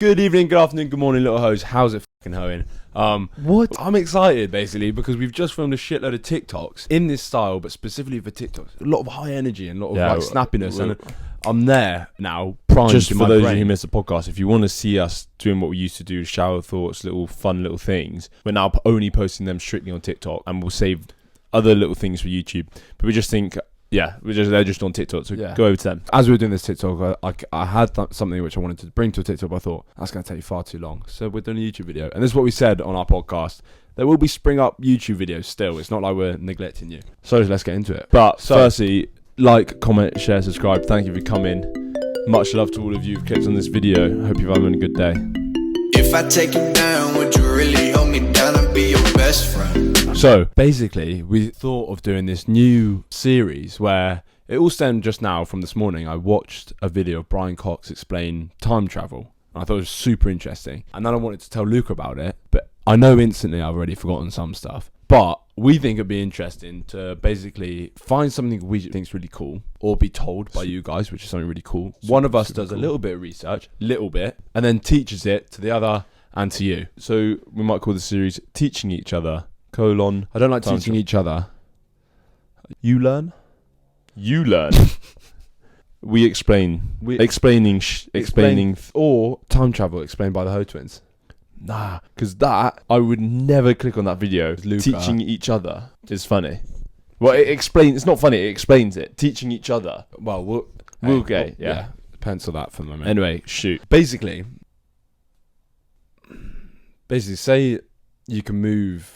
Good evening, good afternoon, good morning, little hoes. How's it fucking hoeing? What? I'm excited, basically, because we've just filmed a shitload of TikToks in this style, but specifically for TikToks. A lot of high energy and a lot of snappiness, and I'm there now, primed Just in for my those of brain. you who missed the podcast, if you want to see us doing what we used to do, shower thoughts, little fun little things, we're now only posting them strictly on TikTok, and we'll save other little things for YouTube. But we just think, they're just on TikTok, so go over to them. As we were doing this TikTok, I had something which I wanted to bring to a TikTok, but I thought, that's going to take far too long. So we're doing a YouTube video. And this is what we said on our podcast. There will be spring up YouTube videos still. It's not like we're neglecting you. So let's get into it. But firstly, like, comment, share, subscribe. Thank you for coming. Much love to all of you who've clicked on this video. Hope you're having a good day. If I take you down, would you really hold me down and be your best friend? So basically, we thought of doing this new series where it all stemmed just now from this morning. I watched a video of Brian Cox explain time travel, and I thought it was super interesting. And then I wanted to tell Luca about it, but I know instantly I've already forgotten some stuff. But we think it'd be interesting to basically find something we think's really cool, or be told by you guys, which is something really cool. One of us does a little bit of research, and then teaches it to the other and to you. So we might call the series Teaching Each Other, I don't like teaching each other. You learn. We explain. Explaining. Or time travel explained by the Ho Twins. Nah, because that, I would never click on that video. Luca. Teaching each other is funny. Well, it explains. It's not funny. It explains it. Teaching each other. Well, we'll get. Yeah. Pencil that for the moment. Anyway, shoot. Basically, say you can move.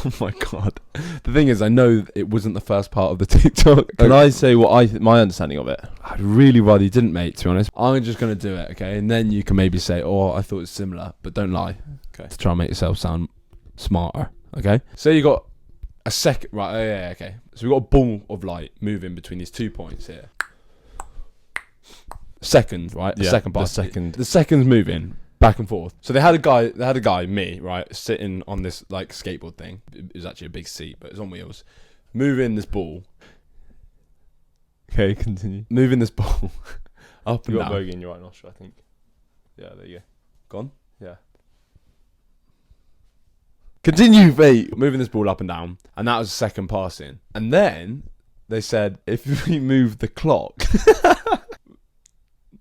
Oh my god! The thing is, I know it wasn't the first part of the TikTok. Can I say what my understanding of it? I'd really rather you didn't, mate. To be honest, I'm just gonna do it, okay? And then you can maybe say, "Oh, I thought it was similar," but don't lie, okay? To try and make yourself sound smarter, okay? So you got a second, right? Oh, yeah, okay. So we got a ball of light moving between these 2 points here. Second, right? The second part. The second's moving back and forth. So they had a guy, me, right, sitting on this like skateboard thing. It was actually a big seat, but it's on wheels, moving this ball. Okay, continue. Moving this ball up and you down. got bogey in your right nostril, I think. Yeah, there you go. Gone? Yeah. Continue, mate. Moving this ball up and down, and that was the second passing. And then they said, if we move the clock.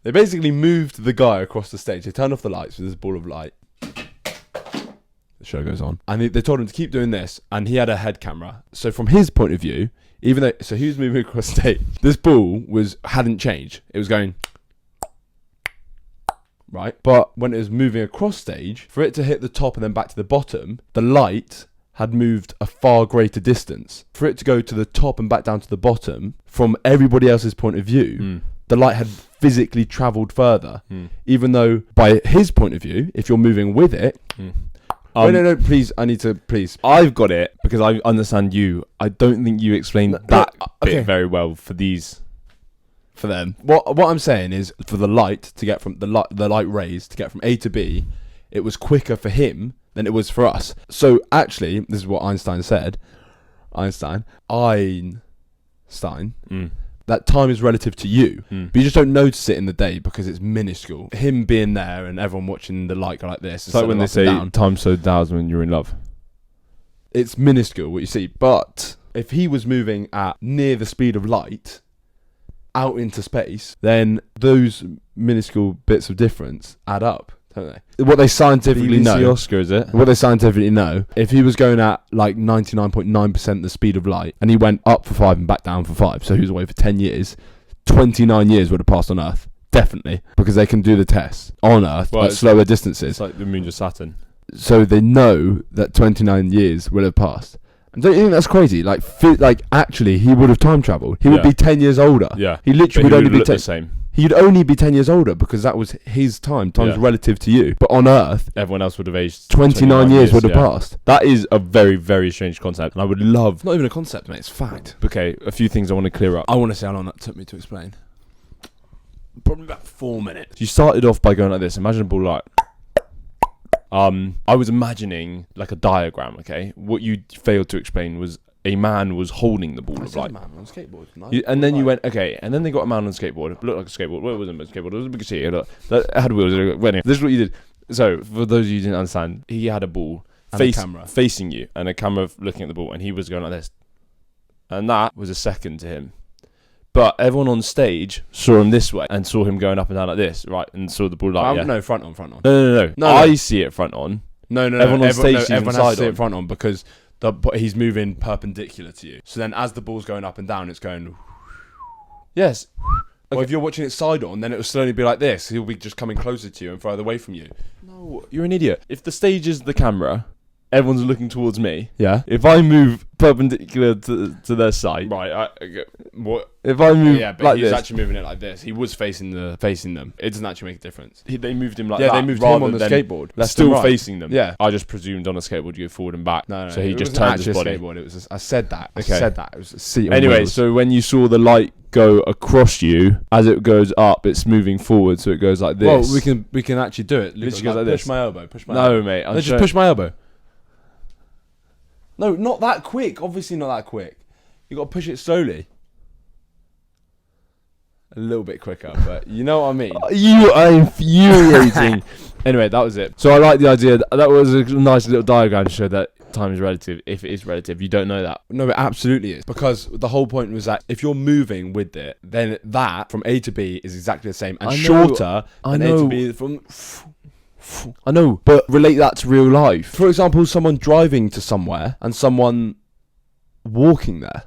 They basically moved the guy across the stage. They turned off the lights with this ball of light. The show goes on. And they told him to keep doing this. And he had a head camera. So from his point of view, he was moving across stage. This ball hadn't changed. It was going, right? But when it was moving across stage, for it to hit the top and then back to the bottom, the light had moved a far greater distance. For it to go to the top and back down to the bottom, from everybody else's point of view, the light had physically travelled further, even though by his point of view, if you're moving with it, no, please, I've got it because I understand you. I don't think you explained that bit very well for them. What I'm saying is, for the light to get from the light rays to get from A to B, it was quicker for him than it was for us. So actually, this is what Einstein said. Einstein. That time is relative to you, but you just don't notice it in the day because it's minuscule. Him being there and everyone watching the light go like this. It's like when they say time slowed down when you're in love. It's minuscule what you see, but if he was moving at near the speed of light out into space, then those minuscule bits of difference add up, don't they? What they scientifically know, Oscar, is it? What they scientifically know, if he was going at like 99.9% the speed of light and he went up for 5 and back down for 5, so he was away for 10 years, 29 years would have passed on Earth. Definitely. Because they can do the tests on Earth at slower distances. It's like the moon to Saturn. So they know that 29 years will have passed. And don't you think that's crazy? Like actually, he would have time travelled. He would be 10 years older. Yeah. He literally would only be the same. He'd only be 10 years older because that was his time. Time's relative to you. But on Earth, everyone else would have aged 29 years would have passed. That is a very, very strange concept. And I would love... Not even a concept, mate. It's fact. Okay, a few things I want to clear up. I want to see how long that took me to explain. Probably about 4 minutes. You started off by going like this. Imaginable light. I was imagining like a diagram, okay? What you failed to explain was a man was holding the ball. I Of said like, man on skateboard. and then you went, okay, and then they got a man on a skateboard. It looked like a skateboard. Well, it wasn't a skateboard. It was a big shit. It had wheels. Anyway, this is what you did. So, for those of you who didn't understand, he had a ball And a camera. facing you, and a camera looking at the ball, and he was going like this. And that was a second to him. But everyone on stage saw him this way and saw him going up and down like this, right? And saw the ball like, yeah. No, front on. No. I see it front on. No. Everyone on stage sees him everyone has to side see on. it front on because he's moving perpendicular to you. So then as the ball's going up and down, it's going... Yes. Or if you're watching it side on, then it will slowly be like this. He'll be just coming closer to you and further away from you. No, you're an idiot. If the stage is the camera, everyone's looking towards me. Yeah. If I move perpendicular to their side, Right. What? if I move Yeah, but like he was this, actually moving it like this. He was facing them. It doesn't actually make a difference. they moved him like Yeah, that. they moved him rather on the than skateboard. Left still and right. facing them. Yeah. I just presumed on a skateboard you go forward and back. No. So he it just wasn't turned his actually a body. skateboard. It was. I said that. Okay. I said that. It was a seat on Anyway, wheels. so when you saw the light go across you, as it goes up, it's moving forward, so it goes like this. Well, we can actually do it. Literally Luke, goes like push this. my elbow. Push my No, elbow. mate. No, just push my elbow. No, not that quick. Obviously not that quick. You got to push it slowly. A little bit quicker, but you know what I mean. You are infuriating. Anyway, that was it. So I like the idea. That was a nice little diagram to show that time is relative. If it is relative, you don't know that. No, it absolutely is. Because the whole point was that if you're moving with it, then that from A to B is exactly the same and I know, shorter I than A know. to B from... I know, but relate that to real life. For example, someone driving to somewhere and someone walking there.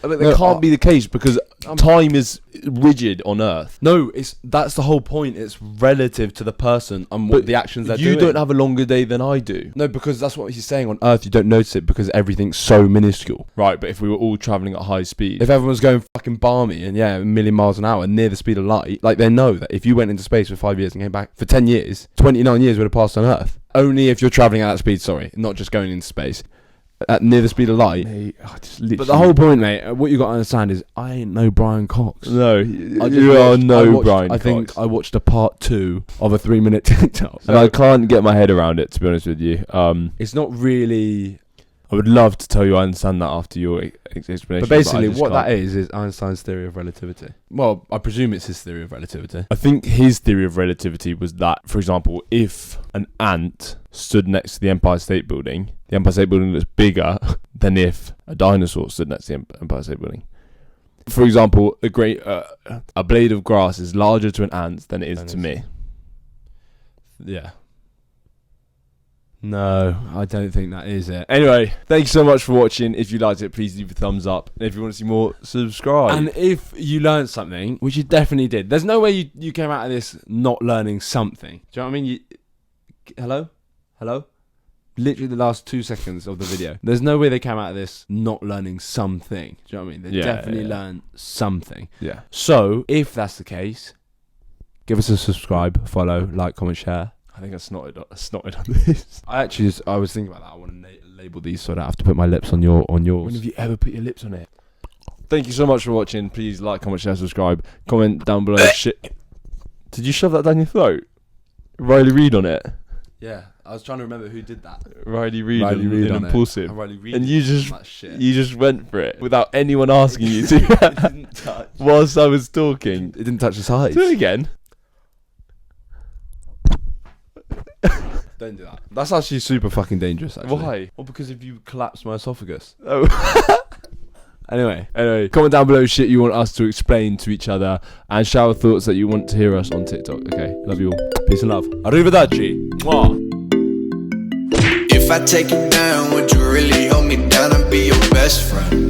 I mean, that can't be the case because time is rigid on Earth. No, that's the whole point. It's relative to the person and what the actions they're doing. You don't have a longer day than I do. No, because that's what he's saying. On Earth, you don't notice it because everything's so minuscule. Right, but if we were all travelling at high speed. If everyone's going fucking balmy and a million miles an hour near the speed of light, like they know that if you went into space for 5 years and came back for 10 years, 29 years would have passed on Earth. Only if you're travelling at that speed, not just going into space. At near the speed of light. Mate, But the whole point, mate, what you got to understand is I ain't no Brian Cox. No, I Brian think Cox. I watched a part 2 of a 3-minute TikTok. And I can't get my head around it, to be honest with you. It's not really... I would love to tell you I understand that after your explanation. But basically, I just what can't. that is Einstein's theory of relativity. Well, I presume it's his theory of relativity. I think his theory of relativity was that, for example, if an ant stood next to the Empire State Building, the Empire State Building looks bigger than if a dinosaur stood next to the Empire State Building. For example, a blade of grass is larger to an ant than it is to me. Yeah. No, I don't think that is it. Anyway, thank you so much for watching. If you liked it, please leave a thumbs up. And if you want to see more, subscribe. And if you learned something, which you definitely did, there's no way you came out of this not learning something. Do you know what I mean? Hello? Literally the last 2 seconds of the video. There's no way they came out of this not learning something. Do you know what I mean? They definitely learned something. Yeah. So, if that's the case, give us a subscribe, follow, like, comment, share. I think I snotted on this. I was thinking about that. I want to label these so I don't have to put my lips on yours. When have you ever put your lips on it? Thank you so much for watching. Please like, comment, share, subscribe. Comment down below. Shit. Did you shove that down your throat? Riley Reid on it. Yeah, I was trying to remember who did that. Riley Reid on Impulsive. Riley Reid And you just that went for it without anyone asking you to. It didn't touch. Whilst I was talking. It didn't touch the sides. Do it again. Don't do that. That's actually super fucking dangerous, actually. Why? Well, because if you collapse my esophagus. Oh. Anyway, comment down below shit you want us to explain to each other and shower thoughts that you want to hear us on TikTok. Okay, love you all. peace and love. Arrivederci. Mwah. If I take you down, would you really hold me down and be your best friend?